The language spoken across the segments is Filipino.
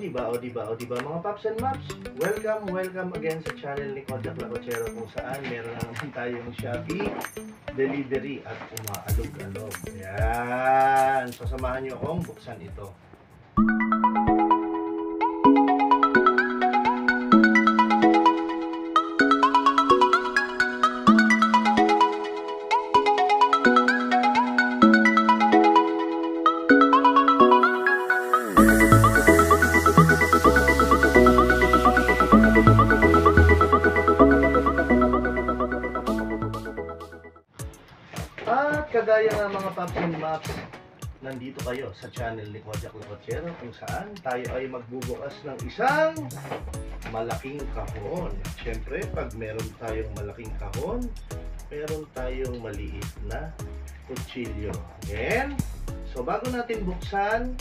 O diba mga Paps and Maps? Welcome again sa channel ni Kojak Lacochero, kung saan meron na naman tayong Shopee delivery at umaalog-alog. Yan. So samahan nyo akong buksan ito. At kagaya nga mga Paps and Maps, nandito kayo sa channel ni Kojak Lacochero, kung saan tayo ay magbubukas ng isang malaking kahon. Siyempre, pag meron tayong malaking kahon, meron tayong maliit na kutsilyo. Again, so bago natin buksan,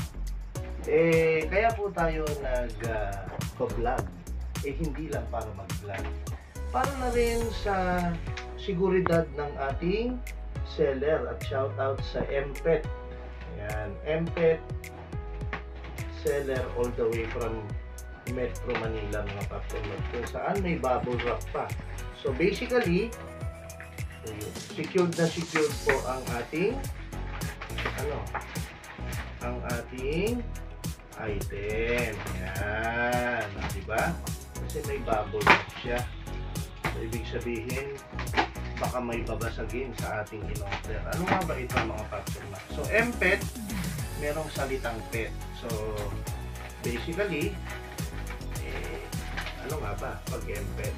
kaya po tayo nag-vlog. Hindi lang para mag-vlog, para na rin sa seguridad ng ating seller, at shout out sa MPET. Ayan, MPET seller all the way from Metro Manila, mga Paps and Maps, kung saan may bubble wrap pa. So basically, secured na secured po ang ating item. Ayan, diba? Kasi may bubble wrap siya. So ibig sabihin, baka may babasagin sa ating in-order. Ano nga ba ito mga Paps and Maps? So MPET, merong salitang PET. So basically, ano nga ba pag MPET?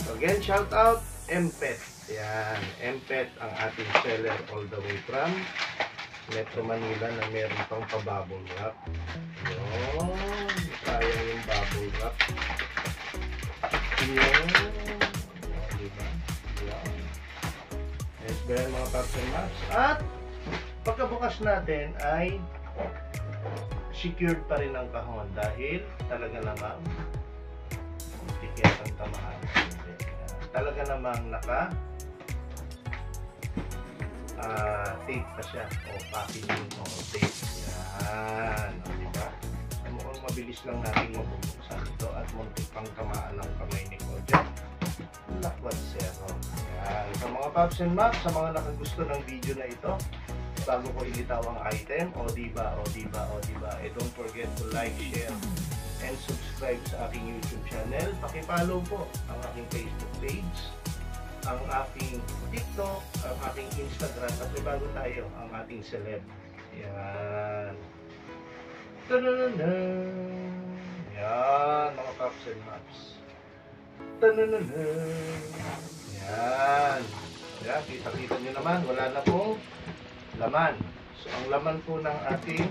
So again, shout out MPET. Yan, MPET ang ating seller all the way from Metro Manila na meron pang pa-bubble wrap. Yun, sayang yung bubble wrap. Yun, diba? Yes, ganyan mga Paps and Maps. At pagkabukas natin ay secured pa rin ang kahon dahil talaga namang tiket ang tamahan. Talaga namang naka tape pa siya, o packaging o tape. Yan, diba? Mukhang mabilis lang natin mabubuksan ito at muntik pang tamaan ng kamay ni Kojak Lacochero. Yan. Sa mga Paps and Maps, sa mga nakagusto ng video na ito, bago ko ilitaw ang item, o diba, don't forget to like, share, and subscribe sa aking YouTube channel. Paki-follow po ang aking Facebook page, ang aking TikTok, ang aking Instagram, at may bago tayo, ang ating celeb. Yan. Ta-da-da-da! Yan, mga Paps and Maps. Ta-da-da-da! Yan. Yan, kita-kita nyo naman, wala na pong laman. So, ang laman po ng ating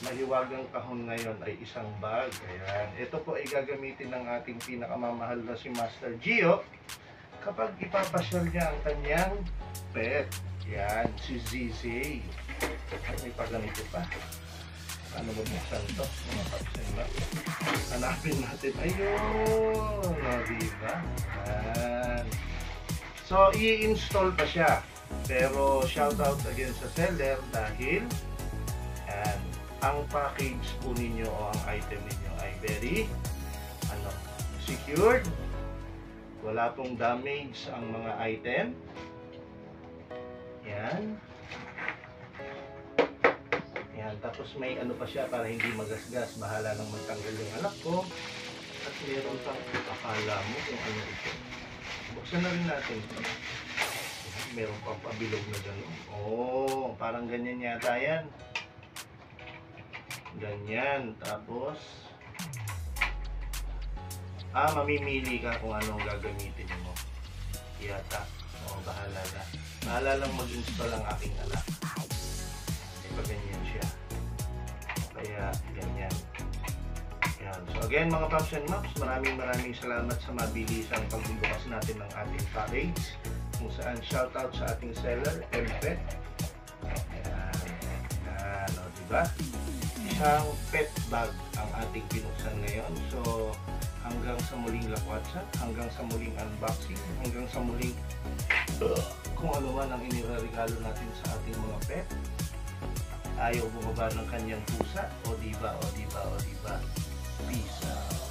mahiwagang kahon ngayon ay isang bag. Ayan. Ito po ay gagamitin ng ating pinakamamahal na si Master Gio kapag ipapasyal niya ang kanyang pet. Yan, si ZZ. Ay, may paganito pa. Ano mo buksan ito? Mga Paps and Maps. Hanapin natin. Ayun! O, diba? Yan. So, i-install pa siya. Pero, shoutout again sa seller dahil yan, ang package po ninyo o ang item ninyo ay very secured. Wala pong damage ang mga item. Yan. Yan. Tapos may pa siya para hindi magasgas. Bahala nang magtanggal yung anak ko. At meron pang akala mo kung ano ito. Buksan na rin natin. Meron pang pabilog na gano'n. Oh, parang ganyan yata yan. Ganyan. Tapos, mamimili ka kung anong gagamitin mo. Yata. O, bahala na. Bahala lang mag-install ang aking anak. Diba ganyan siya. Kaya, ganyan. Yan. So, again, mga Paps and Maps, maraming salamat sa mabilisang pagbubukas natin ng ating package. Kung saan shoutout sa ating seller, MPET. Ayan. Ayan. O, diba? Isang pet bag ang ating binuksan ngayon. So, hanggang sa muling lakwatsa, hanggang sa muling unboxing, hanggang sa muling kung ano man ang iniregalo natin sa ating mga pet. ayaw bumaba ng kanyang pusa. O diba, o diba, o diba. Peace out.